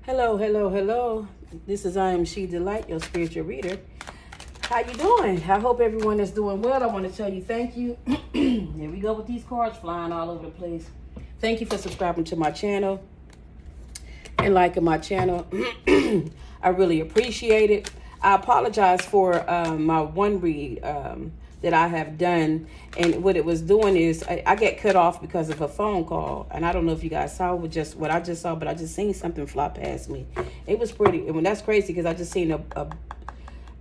Hello, hello, hello. This is I am She Delight, your spiritual reader. How you doing? I hope everyone is doing well. I want to tell you thank you. Here we go with these cards flying all over the place. Thank you for subscribing to my channel and liking my channel. I really appreciate it. I apologize for my one read that I have done, and what it was doing is I get cut off because of a phone call, and I don't know if you guys saw what I just saw, but I just seen something fly past me. It was pretty, and that's crazy because I just seen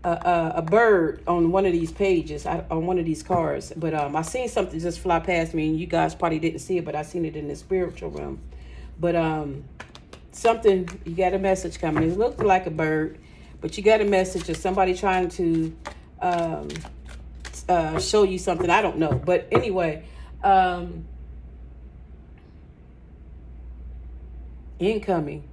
a bird on one of these pages, on one of these cards, but I seen something just fly past me, and you guys probably didn't see it, but I seen it in the spiritual realm. But something, you got a message coming. It looked like a bird, but you got a message of somebody trying to show you something. I don't know, but anyway, incoming,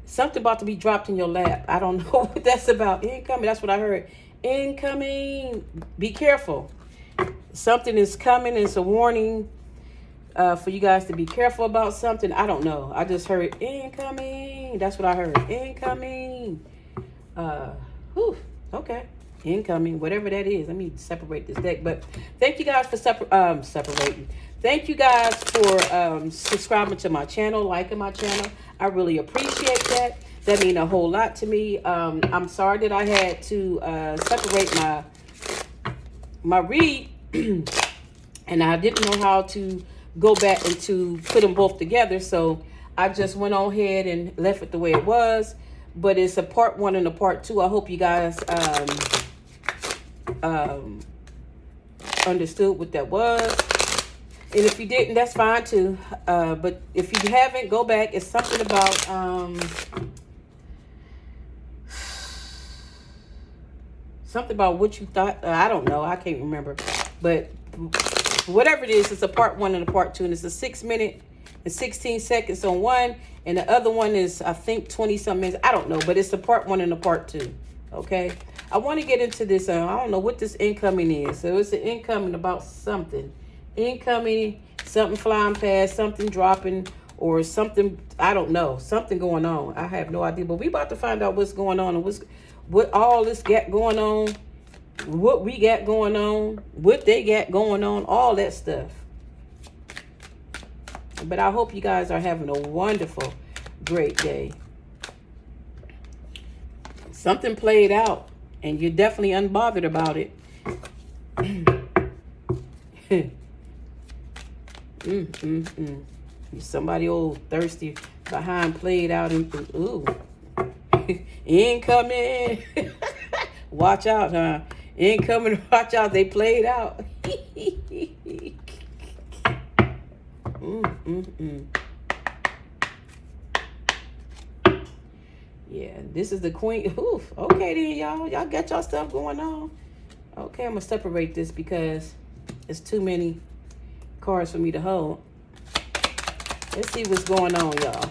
something about to be dropped in your lap. I don't know what that's about. Incoming, that's what I heard. Incoming, be careful. Something is coming. It's a warning for you guys to be careful about something. I don't know. I just heard incoming. That's what I heard. Incoming. Okay. Incoming, whatever that is. Let me separate this deck. But thank you guys for separating. Thank you guys for subscribing to my channel, liking my channel. I really appreciate that. That means a whole lot to me. I'm sorry that I had to separate my read, and I didn't know how to go back and to put them both together. So I just went on ahead and left it the way it was. But it's a part one and a part two. I hope you guys understood what that was. And if you didn't, that's fine too. But if you haven't, go back. It's something about something about what you thought. I don't know. I can't remember. But whatever it is, it's a part one and a part two. And it's a 6 minute and 16 seconds on one. And the other one is, I think, 20-something minutes. I don't know. But it's a part one and a part two. Okay? I want to get into this. I don't know what this incoming is. So it's an incoming about something. Incoming, something flying past, something dropping, or something, I don't know. Something going on. I have no idea. But we about to find out what's going on and what all this got going on. What we got going on. What they got going on. All that stuff. But I hope you guys are having a wonderful, great day. Something played out, and you're definitely unbothered about it. Somebody old thirsty behind played out and ooh. Incoming. Watch out, huh? Incoming, watch out. They played out. Yeah, this is the queen. Oof. Okay then, y'all. Y'all got y'all stuff going on. Okay, I'm gonna separate this because it's too many cards for me to hold. Let's see what's going on, y'all.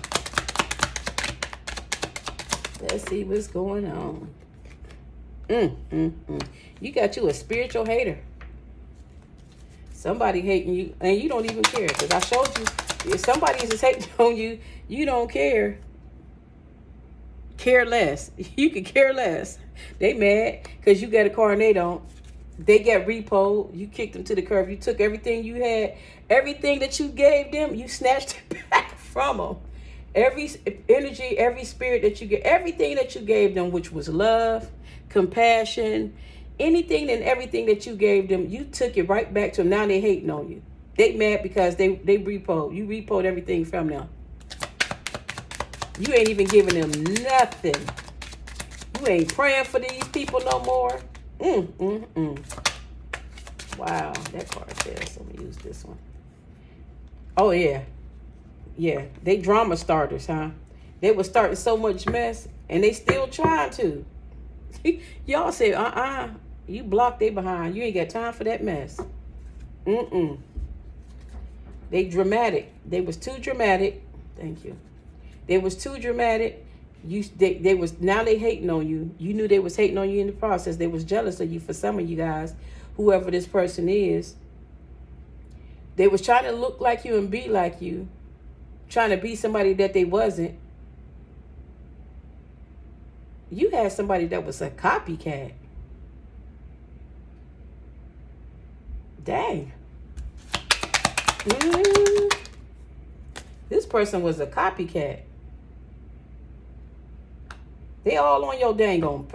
Let's see what's going on. You got you a spiritual hater. Somebody hating you, and you don't even care. Because I showed you, if somebody is just hating on you, you don't care. Care less. You can care less. They mad because you got a car and they don't. They get repoed. You kicked them to the curb. You took everything you had. Everything that you gave them, you snatched it back from them. Every energy, every spirit that you get, everything that you gave them, which was love, compassion, anything and everything that you gave them, you took it right back to them. Now they hating on you. They mad because they repoed. You repoed everything from them. You ain't even giving them nothing. You ain't praying for these people no more. Wow, that card fails. So I'm gonna use this one. Oh yeah. Yeah, they drama starters, huh? They were starting so much mess, and they still trying to. Y'all say, you blocked they behind. You ain't got time for that mess. They dramatic. They was too dramatic. Thank you. They was too dramatic. They was, now they hating on you. You knew they was hating on you in the process. They was jealous of you. For some of you guys, whoever this person is, they was trying to look like you and be like you. trying to be somebody that they wasn't. You had somebody that was a copycat. Dang. This person was a copycat. They all on your dang on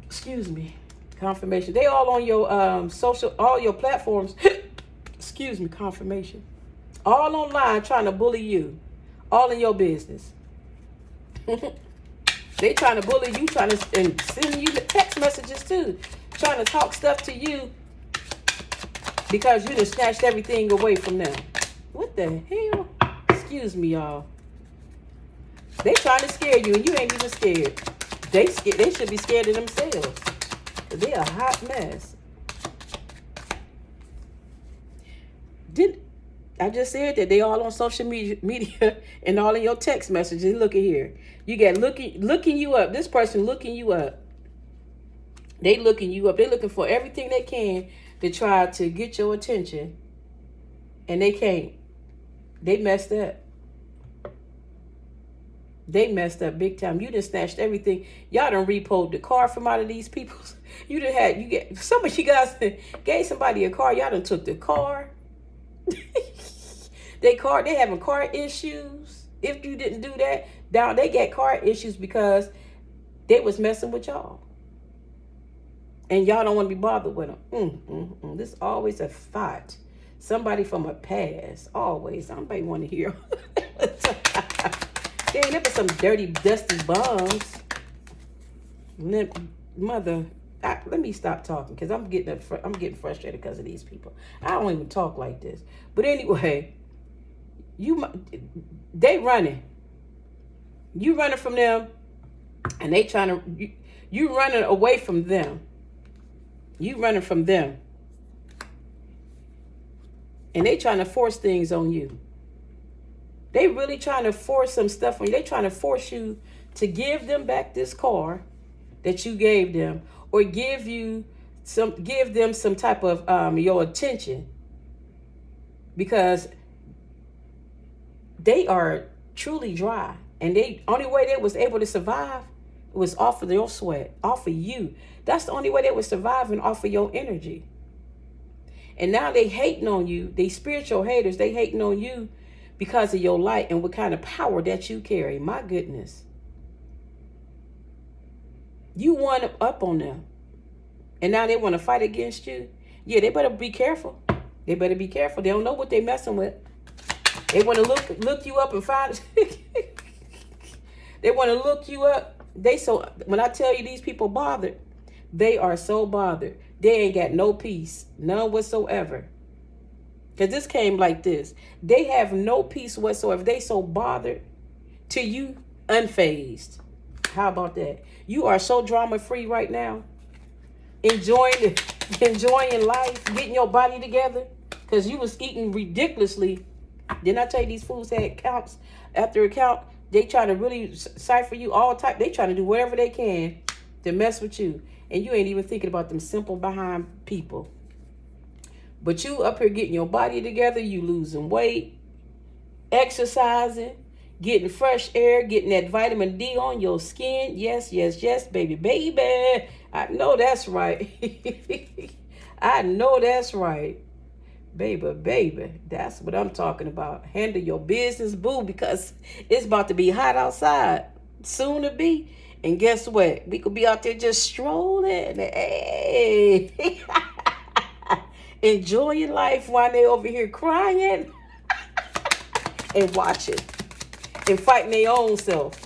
excuse me, confirmation. They all on your social, all your platforms. Excuse me, confirmation. All online trying to bully you. All in your business. They trying to bully you, trying to and send you the text messages too. Trying to talk stuff to you because you just snatched everything away from them. What the hell? Excuse me, y'all. They trying to scare you and you ain't even scared. They should be scared of themselves. They a hot mess. I just said that they all on social media and all in your text messages. Look at here. You got looking you up. This person looking you up. They looking you up. They looking for everything they can to try to get your attention. And they can't. They messed up. They messed up big time. You done snatched everything. Y'all done repoed the car from out of these people. You get some of you guys gave somebody a car. Y'all done took the car. They having car issues. If you didn't do that, now they got car issues because they was messing with y'all. And y'all don't want to be bothered with them. This is always a thought. Somebody from a past. Always. Somebody want to hear. Dang, there was some dirty, dusty bums. Mother, let me stop talking because I'm getting frustrated because of these people. I don't even talk like this. But anyway, they running. You running from them, and they trying to. You running away from them. You running from them, and they trying to force things on you. They really trying to force some stuff on you. They trying to force you to give them back this car that you gave them, or give them some type of your attention, because they are truly dry, and the only way they was able to survive was off of your sweat, off of you. That's the only way they was surviving, off of your energy. And now they hating on you. They spiritual haters. They hating on you because of your light and what kind of power that you carry. My goodness. You won up on them. And now they want to fight against you. Yeah, they better be careful. They better be careful. They don't know what they messing with. They want to look you up and find They want to look you up. When I tell you these people bothered, they are so bothered. They ain't got no peace. None whatsoever. Because this came like this. They have no peace whatsoever. They so bothered to you, unfazed. How about that? You are so drama free right now. Enjoying life, getting your body together. Because you was eating ridiculously. Didn't I tell you these fools had counts after account? They try to really cipher you all type. They try to do whatever they can to mess with you. And you ain't even thinking about them simple behind people. But you up here getting your body together, you losing weight, exercising, getting fresh air, getting that vitamin D on your skin. Yes, yes, yes, baby, baby. I know that's right. I know that's right. Baby, that's what I'm talking about. Handle your business, boo, because it's about to be hot outside. Soon to be. And guess what? We could be out there just strolling. Hey. Enjoying life while they over here crying and watching and fighting their own self.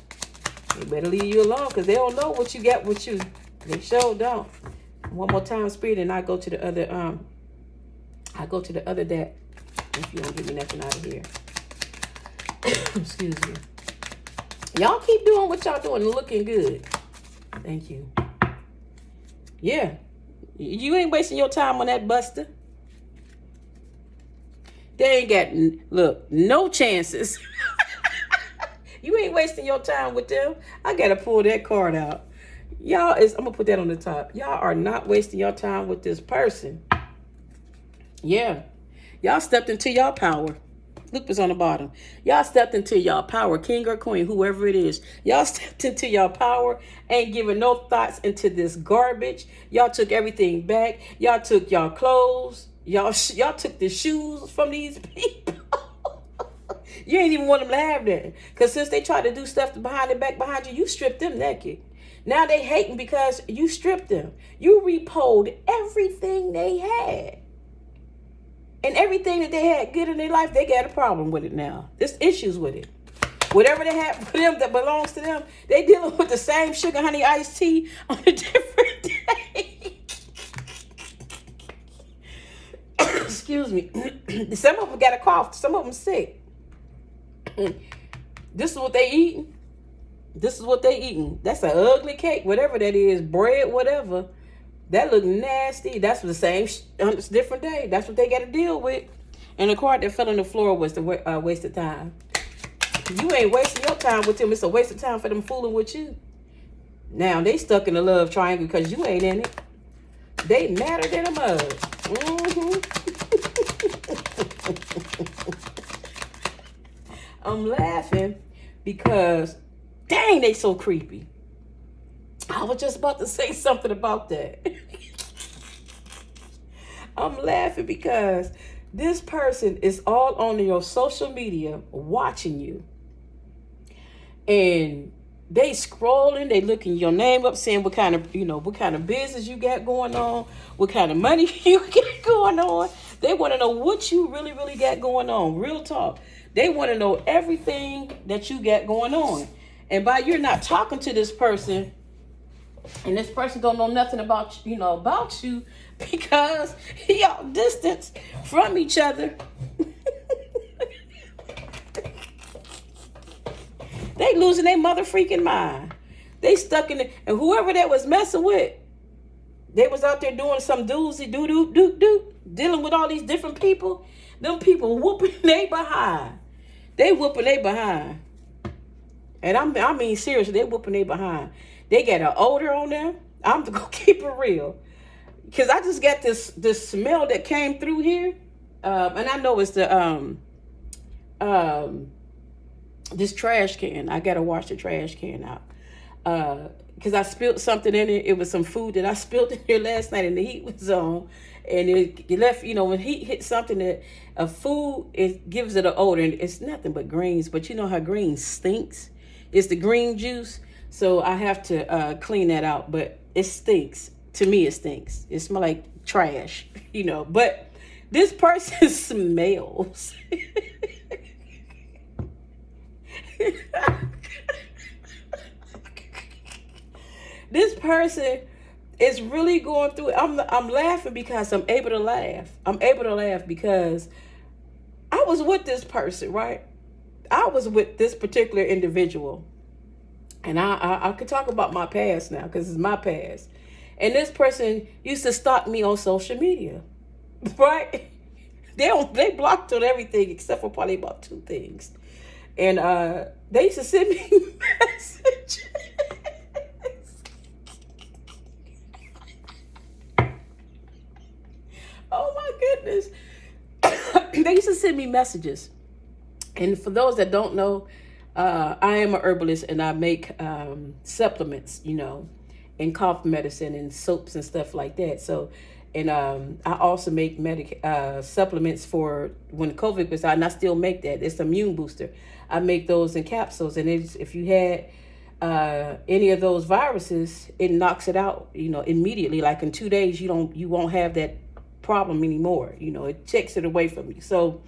They better leave you alone because they don't know what you got with you. They sure don't. One more time, Spirit, and I go to the other deck. If you don't give me nothing out of here. Excuse me. Y'all keep doing what y'all doing and looking good. Thank you. Yeah. You ain't wasting your time on that buster. They ain't got, no chances. You ain't wasting your time with them. I got to pull that card out. I'm going to put that on the top. Y'all are not wasting your time with this person. Yeah. Y'all stepped into your power. Look what's on the bottom. Y'all stepped into y'all power, king or queen, whoever it is. Y'all stepped into y'all power, ain't giving no thoughts into this garbage. Y'all took everything back. Y'all took y'all clothes. Y'all took the shoes from these people. You ain't even want them to have that. Because since they tried to do stuff behind their back behind you, you stripped them naked. Now they hating because you stripped them. You repoed everything they had. And everything that they had good in their life, they got a problem with it now. There's issues with it. Whatever they have for them that belongs to them, they dealing with the same sugar honey iced tea on a different day. Excuse me. Some of them got a cough. Some of them sick. This is what they eating. This is what they eating. That's an ugly cake, whatever that is, bread, whatever. That look nasty. That's the same, it's a different day. That's what they got to deal with. And the card that fell on the floor was the waste of time. You ain't wasting your time with them. It's a waste of time for them fooling with you. Now, they stuck in the love triangle because you ain't in it. They madder than a mug. I'm laughing because, dang, they so creepy. I was just about to say something about that. I'm laughing because this person is all on your social media watching you. And they scrolling, they looking your name up, saying what kind of business you got going on, what kind of money you got going on. They want to know what you really, really got going on. Real talk. They want to know everything that you got going on. And by you're not talking to this person, and this person don't know nothing about you because y'all distance from each other. They losing their mother freaking mind. They stuck in it, and whoever that was messing with, they was out there doing some doozy doo, dealing with all these different people. Them people whooping they behind. They whooping they behind. And I mean seriously, they whooping they behind. They got an odor on them. I'm gonna keep it real, cause I just got this smell that came through here, and I know it's the this trash can. I gotta wash the trash can out, cause I spilled something in it. It was some food that I spilled in here last night, and the heat was on, and it left. When heat hits something that a food, it gives it an odor, and it's nothing but greens. But you know how green stinks. It's the green juice. So I have to clean that out, but it stinks. To me, it stinks. It smells like trash, But this person smells. This person is really going through it. I'm laughing because I'm able to laugh. I'm able to laugh because I was with this person, right? I was with this particular individual. And I could talk about my past now because it's my past. And this person used to stalk me on social media, right? They blocked on everything except for probably about 2 things. And they used to send me messages. Oh my goodness. They used to send me messages. And for those that don't know, I am a herbalist and I make supplements, and cough medicine and soaps and stuff like that. So, and I also make supplements for when COVID was out, and I still make that. It's immune booster. I make those in capsules, and if you had any of those viruses, it knocks it out, immediately. Like in 2 days, you won't have that problem anymore. It takes it away from you. So,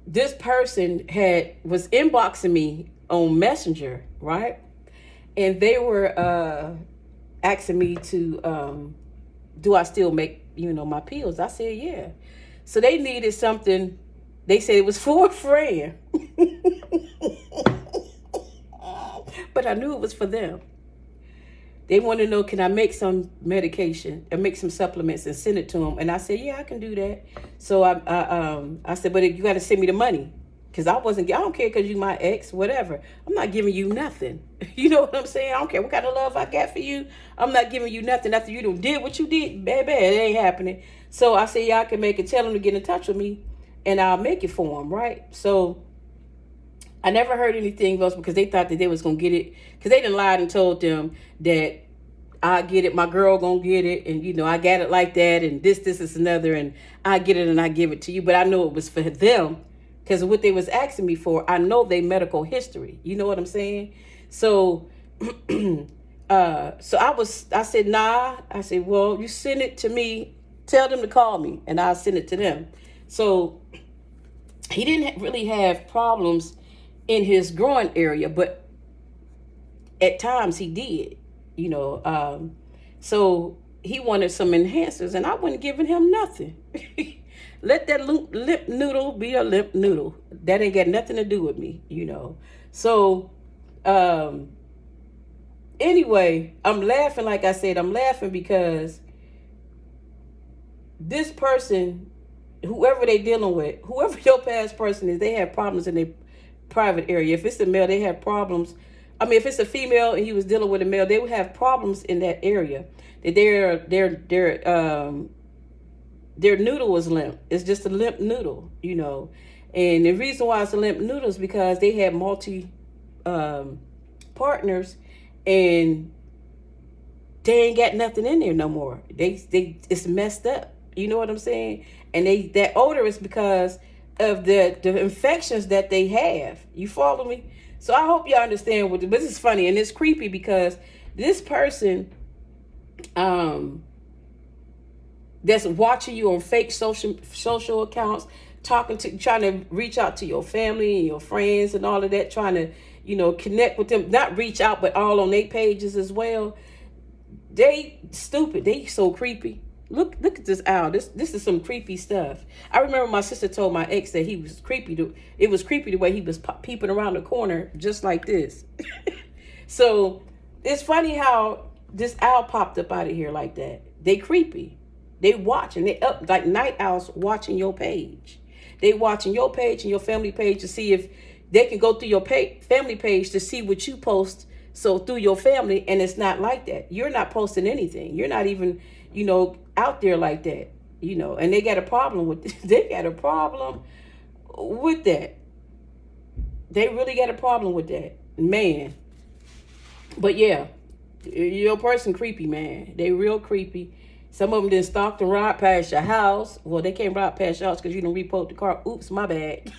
this person was inboxing me on Messenger, right? And they were asking me to, do I still make, my pills? I said, yeah. So they needed something. They said it was for a friend. But I knew it was for them. They wanted to know, can I make some medication and make some supplements and send it to them? And I said, yeah, I can do that. So I said, but you got to send me the money. Because I don't care because you my ex, whatever. I'm not giving you nothing. You know what I'm saying? I don't care what kind of love I got for you. I'm not giving you nothing after you done did what you did. Baby, it ain't happening. So I said, y'all can make it. Tell them to get in touch with me, and I'll make it for them, right? So I never heard anything else because they thought that they was gonna get it, because they done lied and told them that I get it, my girl gonna get it, and I got it like that, and this is another, and I get it and I give it to you. But I know it was for them because of what they was asking me for. I know they medical history. You know what I'm saying? So so I said, nah. I said, well, you send it to me, tell them to call me, and I'll send it to them. So he didn't really have problems in his groin area, but at times he did. So he wanted some enhancers, and I wasn't giving him nothing. Let that lip noodle be a lip noodle. That ain't got nothing to do with me, So, anyway, I'm laughing. Like I said, I'm laughing because this person, whoever they dealing with, whoever your past person is, they have problems in their private area. If it's a male, they have problems. I mean, if it's a female and he was dealing with a male, they would have problems in that area. That their noodle was limp. It's just a limp noodle, And the reason why it's a limp noodle is because they had multi partners, and they ain't got nothing in there no more. It's messed up. You know what I'm saying? And that odor is because of the infections that they have. You follow me? So I hope y'all understand but this is funny and it's creepy because this person that's watching you on fake social accounts, trying to reach out to your family and your friends and all of that, trying to, connect with them, not reach out, but all on their pages as well. They stupid. They so creepy. Look at this owl. This is some creepy stuff. I remember my sister told my ex that he was creepy. It was creepy the way he was peeping around the corner just like this. So it's funny how this owl popped up out of here like that. They creepy. They watching. They up like night owls watching your page. They watching your page and your family page to see if they can go through your family page to see what you post. So through your family, and it's not like that. You're not posting anything. You're not even, out there like that, and they got a problem with they got a problem with that. They really got a problem with that, man. But yeah, your person creepy, man. They real creepy. Some of them done stalked and ride past your house. Well, they can't ride past your house because you done repoed the car. Oops, my bad.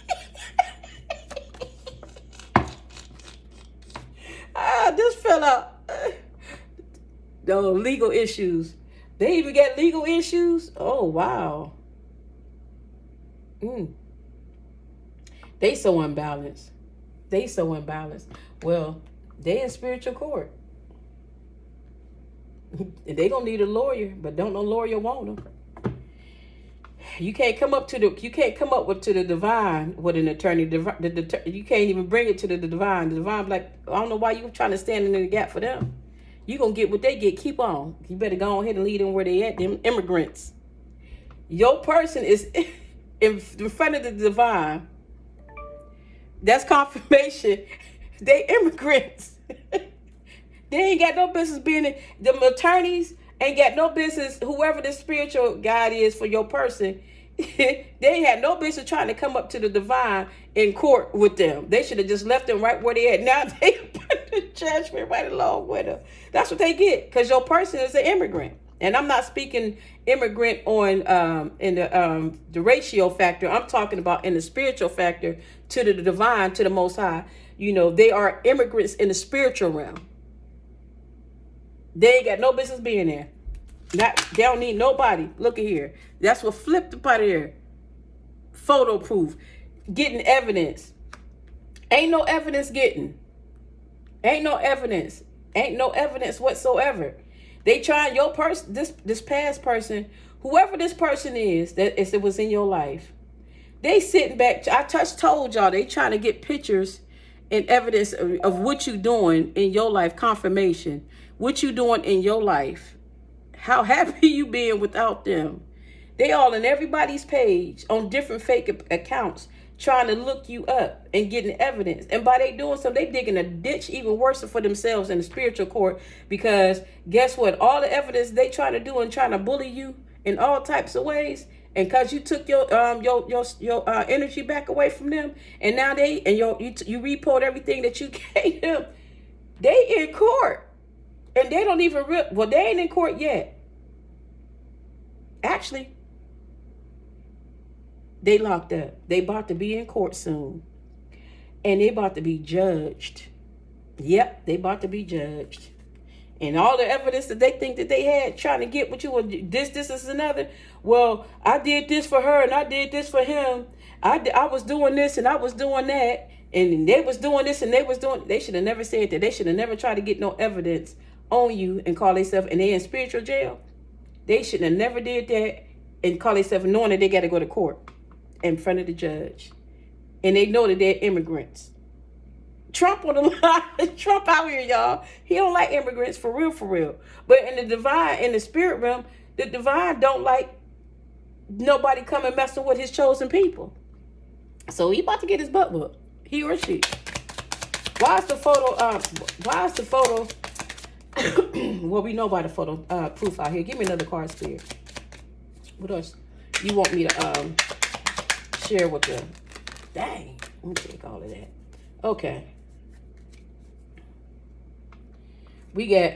This fella, the legal issues. They even got legal issues. Oh, wow. They so unbalanced. Well, they in spiritual court. They gonna need a lawyer, but don't no lawyer want them. You can't come up to the divine with an attorney. You can't even bring it to the divine. The divine, like, I don't know why you trying to stand in the gap for them. You gonna get what they get. Keep on. You better go ahead and lead them where they at. Them immigrants. Your person is in front of the divine. That's confirmation. They immigrants. They ain't got no business being in. Them attorneys ain't got no business. Whoever the spiritual guide is for your person, they ain't had no business trying to come up to the divine in court with them. They should have just left them right where they at. Now they put the judgment right along with them. That's what they get, because your person is an immigrant. And I'm not speaking immigrant on in the ratio factor. I'm talking about in the spiritual factor, to the divine, to the Most High. They are immigrants in the spiritual realm. They ain't got no business being there. They don't need nobody. Look at here. That's what flipped up out of here. Photo proof. Getting evidence. Ain't no evidence getting. Ain't no evidence. Ain't no evidence whatsoever. They trying your person, this past person, whoever this person is that it was in your life. They sitting back. I just told y'all they trying to get pictures and evidence of what you doing in your life, confirmation. What you doing in your life. How happy you being without them. They all in everybody's page on different fake accounts trying to look you up and getting evidence. And by they doing something, they digging a ditch even worse for themselves in the spiritual court, because guess what? All the evidence they trying to do and trying to bully you in all types of ways, and cause you took your energy back away from them, and now you report everything that you gave them. They in court, and they don't even they ain't in court yet. Actually, they locked up. They about to be in court soon, and they about to be judged. Yep, they about to be judged. And all the evidence that they think that they had trying to get what you were this is another. Well, I did this for her and I did this for him. I was doing this and I was doing that. And they was doing this and they should have never said that. They should have never tried to get no evidence on you and call themselves, and they in spiritual jail. They should have never did that and call themselves knowing that they got to go to court in front of the judge. And they know that they're immigrants. Trump on the line. Trump out here, y'all. He don't like immigrants for real. But in the divine, in the spirit realm, the divine don't like nobody coming messing with his chosen people. So he about to get his butt whooped. He or she. Why is the photo? Well, we know by the photo proof out here. Give me another card, Spirit. What else you want me to share with them? Dang. Let me take all of that. Okay. We got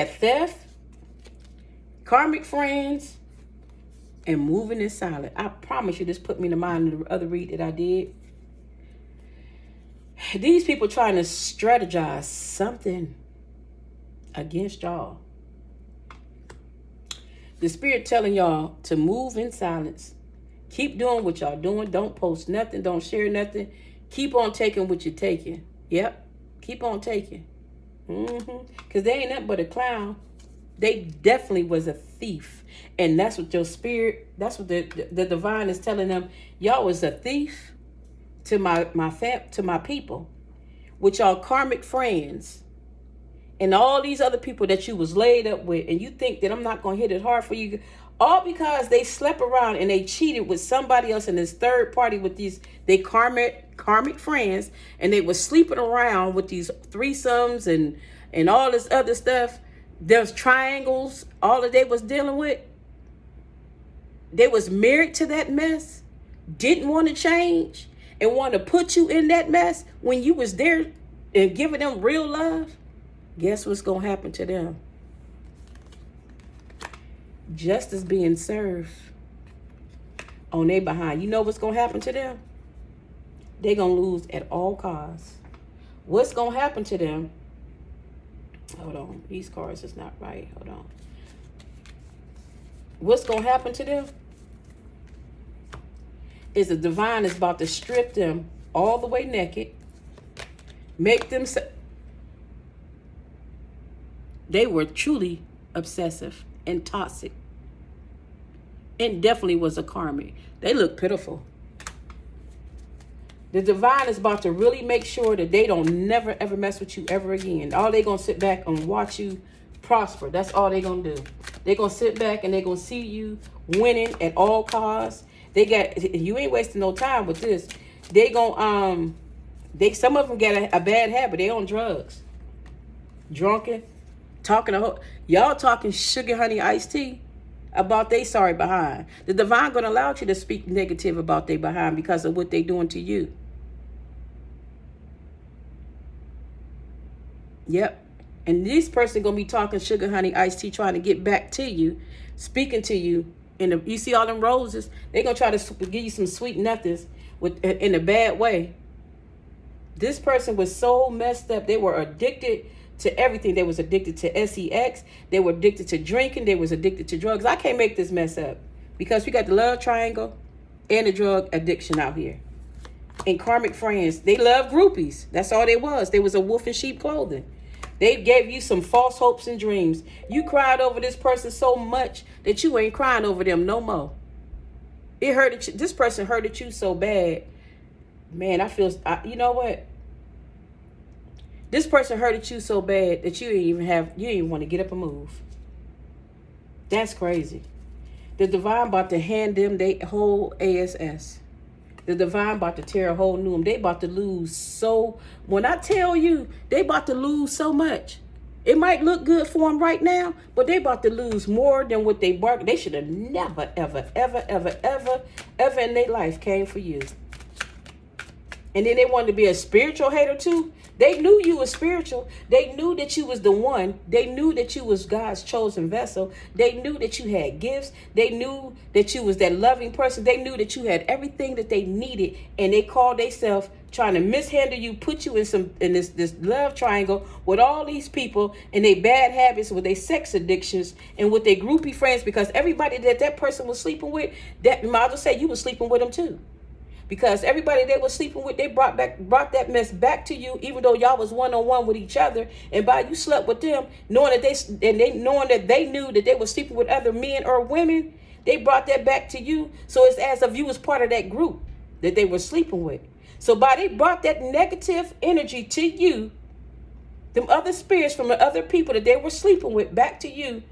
theft, karmic friends, and moving in silence. I promise you, this put me in the mind of the other read that I did. These people trying to strategize something against y'all. The spirit telling y'all to move in silence. Keep doing what y'all doing. Don't post nothing. Don't share nothing. Keep on taking what you're taking. Yep. Keep on taking. Because they ain't nothing but a clown. They definitely was a thief. And that's what your spirit, that's what the divine is telling them. Y'all was a thief to my people. With y'all karmic friends. And all these other people that you was laid up with. And you think that I'm not going to hit it hard for you. All because they slept around and they cheated with somebody else in this third party with they karmic friends, and they was sleeping around with these threesomes and all this other stuff. There's triangles, all that they was dealing with. They was married to that mess, didn't want to change, and want to put you in that mess when you was there and giving them real love. Guess what's going to happen to them? Justice being served on their behind. You know what's going to happen to them? They're going to lose at all costs. What's going to happen to them? Hold on. These cards is not right. Hold on. What's going to happen to them? Is the divine is about to strip them all the way naked. Make them... They were truly obsessive and toxic. And definitely was a karmic. They look pitiful. The divine is about to really make sure that they don't never ever mess with you ever again. All they gonna sit back and watch you prosper. That's all they gonna do. They gonna sit back and they gonna see you winning at all costs. You ain't wasting no time with this. They gonna some of them get a bad habit. They on drugs, drunken, y'all talking sugar honey iced tea about they sorry behind. The divine gonna allow you to speak negative about they behind because of what they doing to you. Yep. And this person gonna be talking sugar honey iced tea, trying to get back to you, speaking to you. You see all them roses? They gonna try to give you some sweet nothings in a bad way. This person was so messed up. They were addicted to everything. They was addicted to sex. They were addicted to drinking. They was addicted to drugs. I can't make this mess up because we got the love triangle and the drug addiction out here. And karmic friends, they love groupies. That's all they was. They was a wolf in sheep clothing. They gave you some false hopes and dreams. You cried over this person so much that you ain't crying over them no more. It hurted you. This person hurted you so bad. Man, you know what? This person hurted you so bad that you didn't even want to get up and move. That's crazy. The divine about to hand them their whole ASS. The divine about to tear a whole new them. They about to lose so... When I tell you, they about to lose so much. It might look good for them right now, but they about to lose more than what they bargained. They should have never, ever, ever, ever, ever, ever in their life came for you. And then they wanted to be a spiritual hater too. They knew you were spiritual. They knew that you was the one. They knew that you was God's chosen vessel. They knew that you had gifts. They knew that you was that loving person. They knew that you had everything that they needed. And they called themselves trying to mishandle you, put you in this love triangle with all these people and their bad habits, with their sex addictions, and with their groupie friends, because everybody that person was sleeping with, that might as well say you was sleeping with them too. Because everybody they were sleeping with, they brought that mess back to you, even though y'all was one-on-one with each other. And by you slept with them, knowing that they knew that they were sleeping with other men or women, they brought that back to you. So it's as if you was part of that group that they were sleeping with. So by they brought that negative energy to you, them other spirits from the other people that they were sleeping with back to you,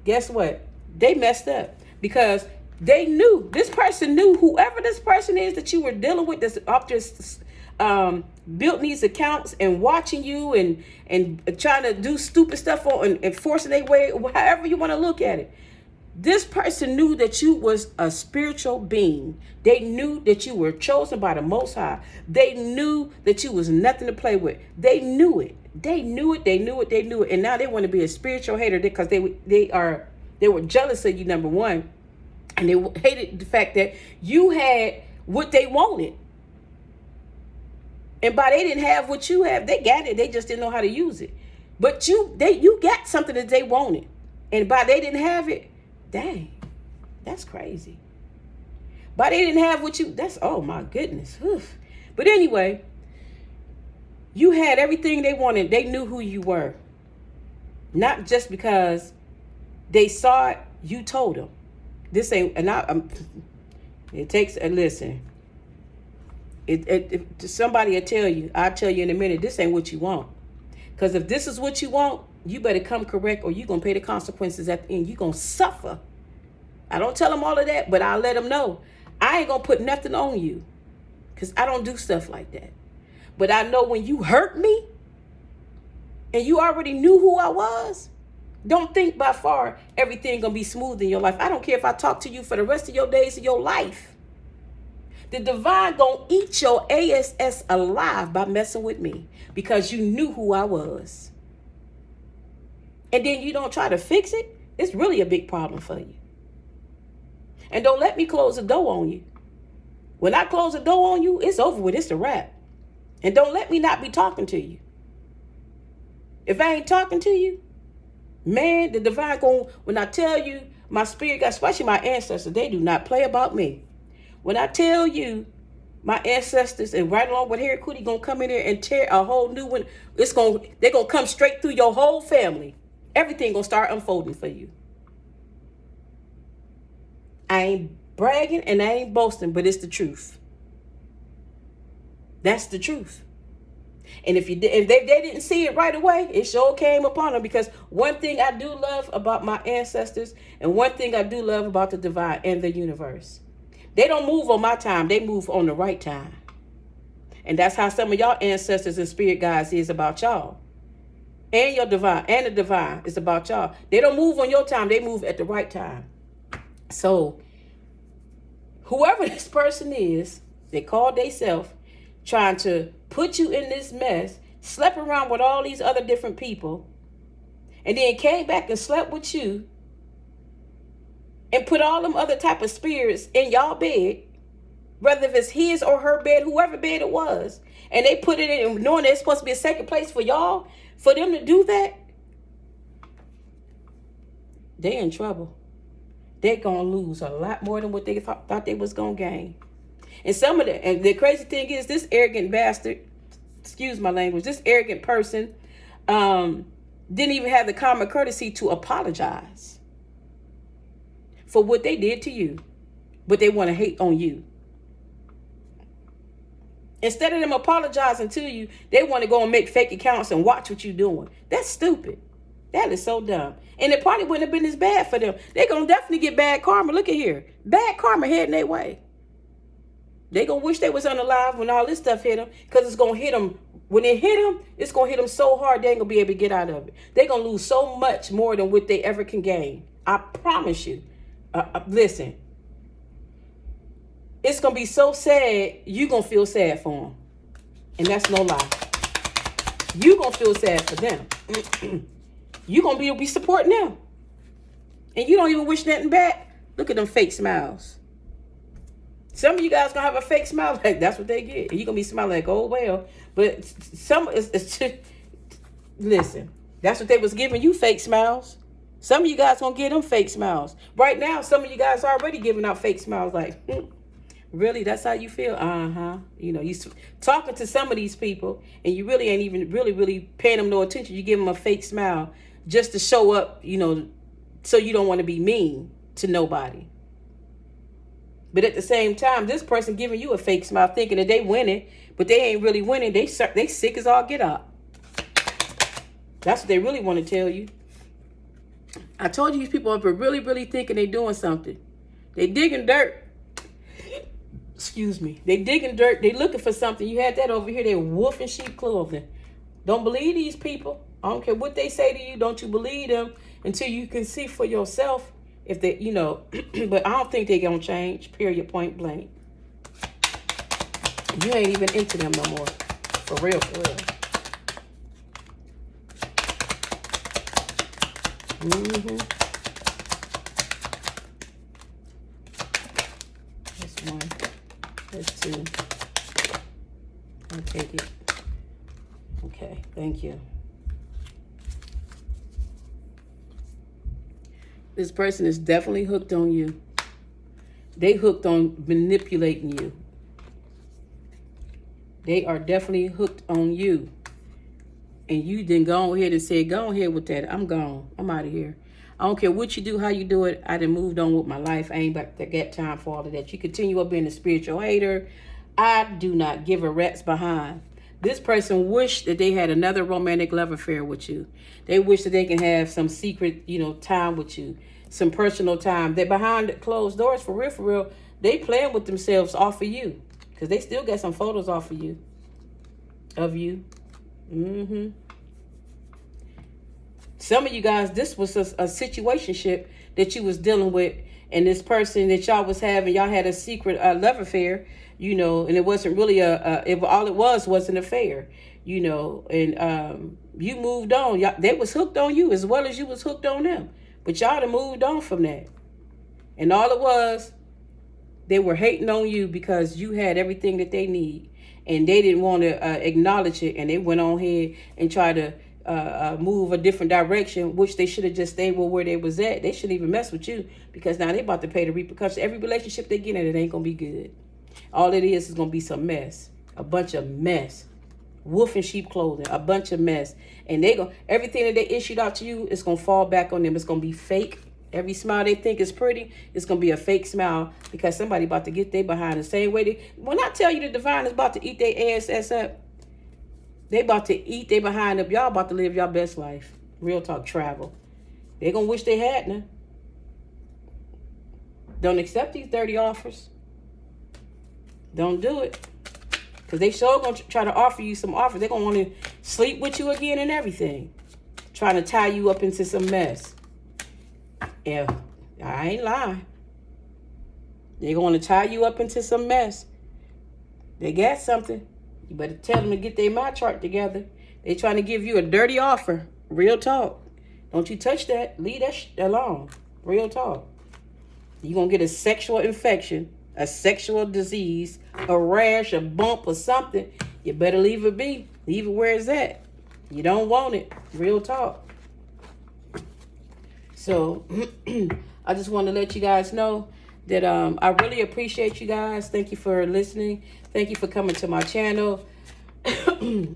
guess what? They messed up, because they knew, this person knew, whoever this person is that you were dealing with, that's up this built these accounts and watching you and trying to do stupid stuff on and forcing their way, however you want to look at it. This person knew that you was a spiritual being. They knew that you were chosen by the Most High. They knew that you was nothing to play with. They knew it. They knew it. They knew it. They knew it. And now they want to be a spiritual hater because they were jealous of you, number one. And they hated the fact that you had what they wanted. And by they didn't have what you have, they got it. They just didn't know how to use it. But you got something that they wanted. And by they didn't have it, dang, that's crazy. But they didn't have what you, oh my goodness. Oof. But anyway, you had everything they wanted. They knew who you were. Not just because they saw it, you told them. This ain't, and it takes, listen, somebody will tell you, I'll tell you in a minute, this ain't what you want. Because if this is what you want, you better come correct, or you're going to pay the consequences at the end. You're going to suffer. I don't tell them all of that, but I'll let them know. I ain't going to put nothing on you, because I don't do stuff like that. But I know when you hurt me and you already knew who I was, don't think by far everything going to be smooth in your life. I don't care if I talk to you for the rest of your days of your life. The divine going to eat your ass alive by messing with me, because you knew who I was. And then you don't try to fix it. It's really a big problem for you. And don't let me close the door on you. When I close the door on you, it's over with. It's a wrap. And don't let me not be talking to you. If I ain't talking to you, man, the divine when I tell you, my spirit guide, especially my ancestors, they do not play about me. When I tell you, my ancestors, and right along with Harry Cootie, gonna come in there and tear a whole new one. They're gonna come straight through your whole family. Everything gonna start unfolding for you. I ain't bragging and I ain't boasting, but it's the truth. That's the truth. And if they didn't see it right away, it sure came upon them. Because one thing I do love about my ancestors, and one thing I do love about the divine and the universe, they don't move on my time. They move on the right time. And that's how some of y'all ancestors and spirit guides is about y'all. And your divine, and the divine is about y'all. They don't move on your time. They move at the right time. So whoever this person is, they call themselves trying to put you in this mess, slept around with all these other different people, and then came back and slept with you, and put all them other type of spirits in y'all bed, whether if it's his or her bed, whoever bed it was, and they put it in, knowing there's supposed to be a second place for y'all, for them to do that, they in trouble. They're going to lose a lot more than what they thought they was going to gain. And the crazy thing is, this arrogant bastard, excuse my language, this arrogant person didn't even have the common courtesy to apologize for what they did to you, but they want to hate on you. Instead of them apologizing to you, they want to go and make fake accounts and watch what you're doing. That's stupid. That is so dumb. And it probably wouldn't have been as bad for them. They're going to definitely get bad karma. Look at here. Bad karma heading their way. They gonna wish they was unalive when all this stuff hit them, because it's gonna hit them. When it hit them, it's gonna hit them so hard they ain't gonna be able to get out of it. They gonna lose so much more than what they ever can gain. I promise you. Listen, it's gonna be so sad. You gonna feel sad for them, and that's no lie. You gonna feel sad for them. You gonna be supporting them, and you don't even wish nothing back. Look at them fake smiles. Some of you guys gonna have a fake smile, like that's what they get. And you're gonna be smiling like, oh well. But it's just, listen, that's what they was giving you, fake smiles. Some of you guys gonna get them fake smiles. Right now, some of you guys are already giving out fake smiles, like, really, that's how you feel? You know, you talking to some of these people, and you really ain't even really paying them no attention. You give them a fake smile just to show up, you know, so you don't want to be mean to nobody. But at the same time, this person giving you a fake smile, thinking that they winning, but they ain't really winning. They sick as all get up. That's what they really want to tell you. I told you these people are really thinking they doing something. They digging dirt. Excuse me. They digging dirt. They looking for something. You had that over here. They're wolf in sheep clothing. Don't believe these people. I don't care what they say to you. Don't you believe them until you can see for yourself. If they, you know, but I don't think they're going to change, period, point blank. You ain't even into them no more. For real, for real. That's one. That's two. I'll take it. Okay, thank you. This person is definitely hooked on you. They hooked on manipulating you. They are definitely hooked on you. And you then go ahead and say, go ahead with that. I'm gone. I'm out of here. I don't care what you do, how you do it. I done moved on with my life. I ain't about to get time for all of that. You continue up being a spiritual hater. I do not give a rat's behind. This person wished that they had another romantic love affair with you. They wish that they can have some secret, you know, time with you. Some personal time. They're behind closed doors, for real. They playing with themselves off of you. Because they still got some photos off of you. Some of you guys, this was a situationship that you was dealing with. And this person that y'all was having, y'all had a secret love affair, you know, and it wasn't really all it was an affair, you know, and you moved on. They was hooked on you as well as you was hooked on them. But y'all done moved on from that. And all it was, they were hating on you because you had everything that they need. And they didn't want to acknowledge it. And they went on ahead and tried to move a different direction, which they should have just stayed where they was at. They shouldn't even mess with you, because now they about to pay the repercussions. Every relationship they get in, it ain't going to be good. All it is going to be some mess. A bunch of mess. Wolf in sheep clothing. A bunch of mess. And everything that they issued out to you is going to fall back on them. It's going to be fake. Every smile they think is pretty, it's going to be a fake smile, because somebody about to get their behind the same way. When I tell you the divine is about to eat their ass up, they about to eat their behind up. Y'all about to live your best life. Real talk, travel. They going to wish they had now. Don't accept these dirty offers. Don't do it. Because they sure going to try to offer you some offers. They're going to want to sleep with you again and everything. Trying to tie you up into some mess. Yeah, I ain't lying. They're going to tie you up into some mess. They got something. You better tell them to get their my chart together. They trying to give you a dirty offer. Real talk. Don't you touch that. Leave that alone. Real talk. You're going to get a sexual infection, a sexual disease, a rash, a bump, or something. You better leave it be. Leave it where it's at. You don't want it. Real talk. So I just want to let you guys know that I really appreciate you guys. Thank you for listening. Thank you for coming to my channel. The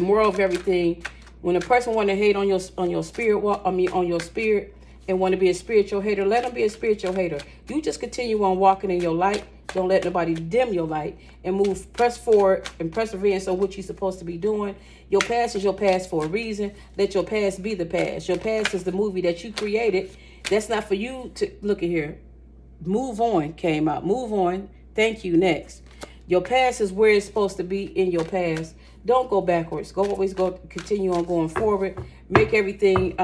moral of everything, when a person want to hate on your spirit, on your spirit, and want to be a spiritual hater, let them be a spiritual hater. You just continue on walking in your light. Don't let nobody dim your light, and press forward and perseverance on what you're supposed to be doing. Your past is your past for a reason. Let your past be the past. Your past is the movie that you created. That's not for you to look at here. Move On came out. Move On. Thank you. Next. Your past is where it's supposed to be in your past. Don't go backwards. Continue on going forward. Make everything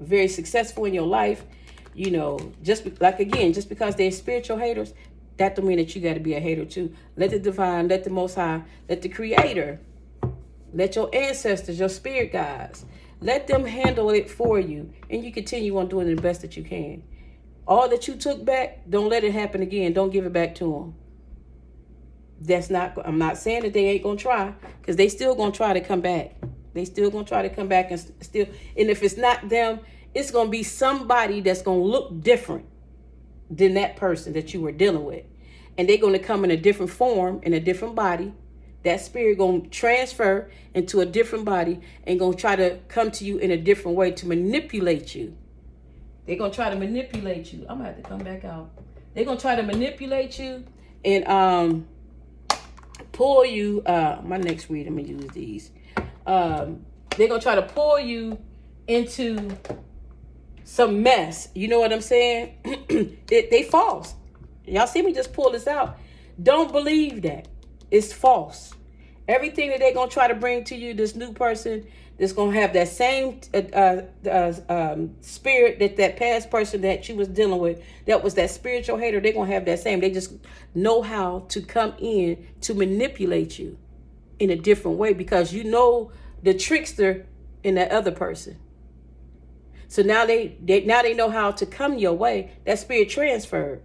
very successful in your life. You know, just because they're spiritual haters, that don't mean that you got to be a hater too. Let the divine, let the Most High, let the Creator, let your ancestors, your spirit guides, let them handle it for you, and you continue on doing the best that you can. All that you took back, don't let it happen again. Don't give it back to them. I'm not saying that they ain't gonna try, because they still gonna try to come back. They still gonna try to come back and if it's not them, it's gonna be somebody that's gonna look different than that person that you were dealing with, and they're gonna come in a different form, in a different body. That spirit gonna transfer into a different body and gonna try to come to you in a different way to manipulate you. They're gonna try to manipulate you. I'm gonna have to come back out. They're gonna try to manipulate you and pull you. My next read, I'm gonna use these. They're gonna try to pull you into some mess. You know what I'm saying? They false. Y'all see me just pull this out. Don't believe that. It's false. Everything that they're going to try to bring to you, this new person that's going to have that same spirit that past person that you was dealing with, that was that spiritual hater, they're going to have that same. They just know how to come in to manipulate you in a different way, because you know the trickster in that other person. So now they know how to come your way. That spirit transferred.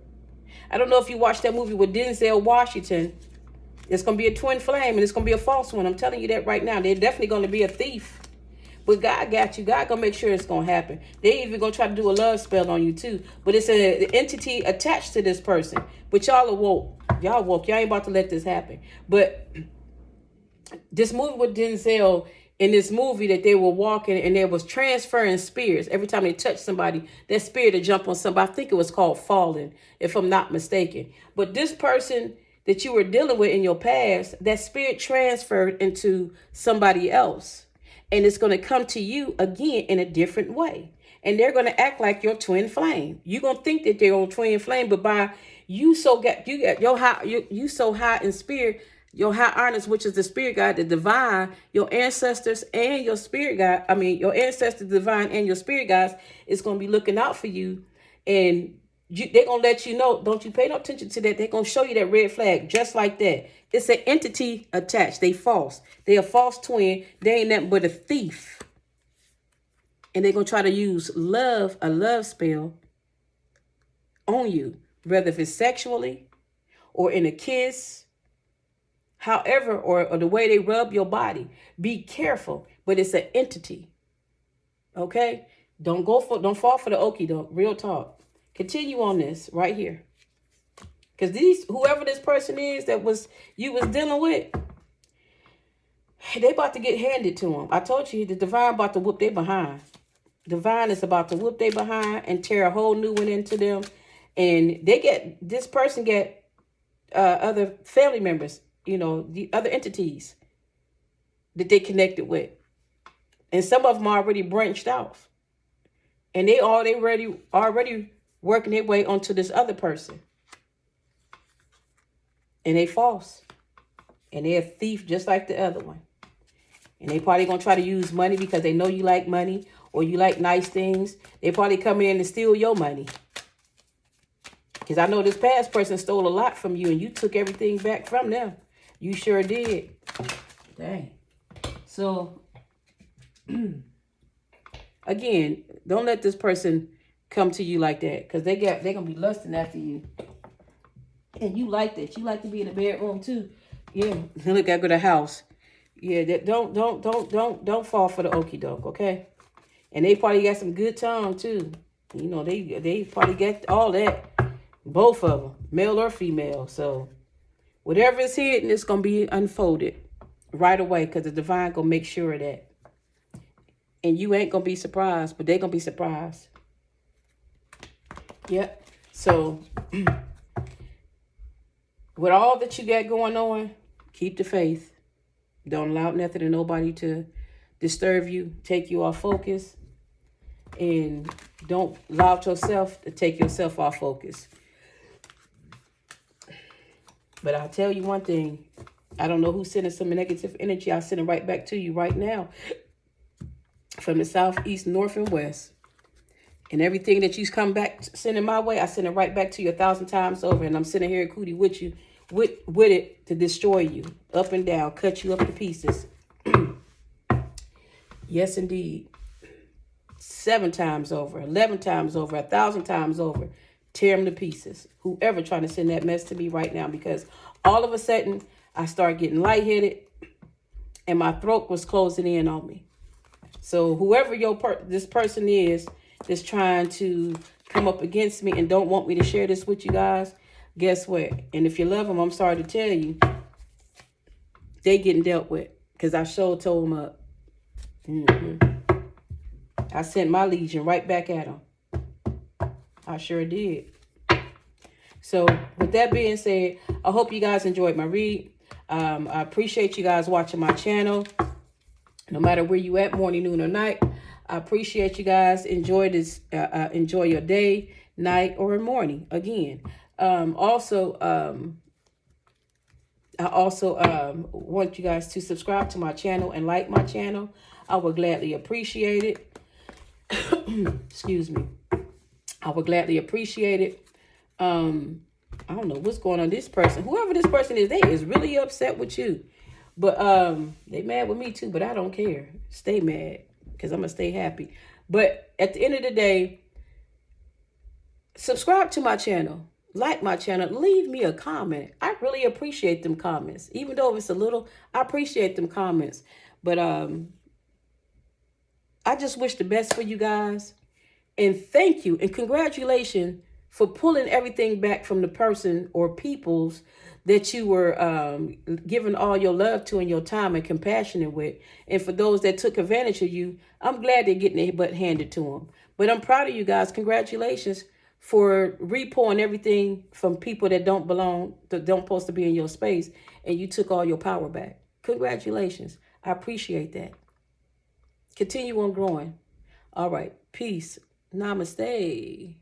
I don't know if you watched that movie with Denzel Washington. It's going to be a twin flame, and it's going to be a false one. I'm telling you that right now. They're definitely going to be a thief. But God got you. God going to make sure it's going to happen. They even going to try to do a love spell on you too. But it's an entity attached to this person. But y'all are woke. Y'all woke. Y'all ain't about to let this happen. But this movie with Denzel, in this movie that they were walking and there was transferring spirits. Every time they touched somebody, that spirit would jump on somebody. I think it was called falling, if I'm not mistaken. But this person that you were dealing with in your past, that spirit transferred into somebody else. And it's going to come to you again in a different way. And they're going to act like your twin flame. You're going to think that they're your twin flame, but by you so high in spirit, your high honest, which is the spirit guide, the divine, your ancestors and your spirit guide, your ancestors, divine, and your spirit guides is going to be looking out for you. And they're going to let you know, don't you pay no attention to that. They're going to show you that red flag just like that. It's an entity attached. They false. They a false twin. They ain't nothing but a thief. And they're going to try to use a love spell on you, whether if it's sexually or in a kiss, however, or the way they rub your body. Be careful, but it's an entity. Okay? Don't fall for the okie doke. Real talk. Continue on this right here. Because whoever this person is you was dealing with, they about to get handed to them. I told you the divine about to whoop their behind. Divine is about to whoop their behind and tear a whole new one into them. And this person get other family members, the other entities that they connected with. And some of them already branched off. And they already working their way onto this other person. And they false. And they're a thief just like the other one. And they probably going to try to use money because they know you like money or you like nice things. They probably come in to steal your money. Because I know this past person stole a lot from you and you took everything back from them. You sure did. Dang. So, again, don't let this person come to you like that, because they're going to be lusting after you. And you like that. You like to be in the bedroom too. Yeah. Look, I go to the house. Yeah, don't fall for the okie doke, okay? And they probably got some good tongue too. They probably get all that. Both of them, male or female. So whatever is hidden, it's going to be unfolded right away, because the divine going to make sure of that. And you ain't going to be surprised, but they're going to be surprised. Yep. So with all that you got going on, keep the faith. Don't allow nothing or nobody to disturb you, take you off focus. And don't allow yourself to take yourself off focus. But I'll tell you one thing. I don't know who's sending some negative energy. I'll send it right back to you right now. From the south, east, north, and west. And everything that you come back sending my way, I send it right back to you 1,000 times over. And I'm sitting here at Cootie with you, with it to destroy you. Up and down, cut you up to pieces. Yes, indeed. 7 times over, 11 times over, 1,000 times over. Tear them to pieces. Whoever trying to send that mess to me right now, because all of a sudden I start getting lightheaded and my throat was closing in on me. So whoever this person is that's trying to come up against me and don't want me to share this with you guys, guess what? And if you love them, I'm sorry to tell you, they getting dealt with, because I sure told them up. I sent my legion right back at them. I sure did. So with that being said, I hope you guys enjoyed my read. I appreciate you guys watching my channel. No matter where you at, morning, noon, or night. I appreciate you guys. Enjoy this. Enjoy your day, night, or morning. Again. I also want you guys to subscribe to my channel and like my channel. I would gladly appreciate it. Excuse me. I would gladly appreciate it. I don't know what's going on. This person, whoever this person is, they is really upset with you. But they mad with me too, but I don't care. Stay mad, because I'm going to stay happy. But at the end of the day, subscribe to my channel. Like my channel. Leave me a comment. I really appreciate them comments. Even though it's a little, I appreciate them comments. But I just wish the best for you guys. And thank you and congratulations for pulling everything back from the person or peoples that you were giving all your love to and your time and compassion with. And for those that took advantage of you, I'm glad they're getting their butt handed to them. But I'm proud of you guys. Congratulations for repouring everything from people that don't belong, that don't supposed to be in your space, and you took all your power back. Congratulations. I appreciate that. Continue on growing. All right. Peace. Namaste.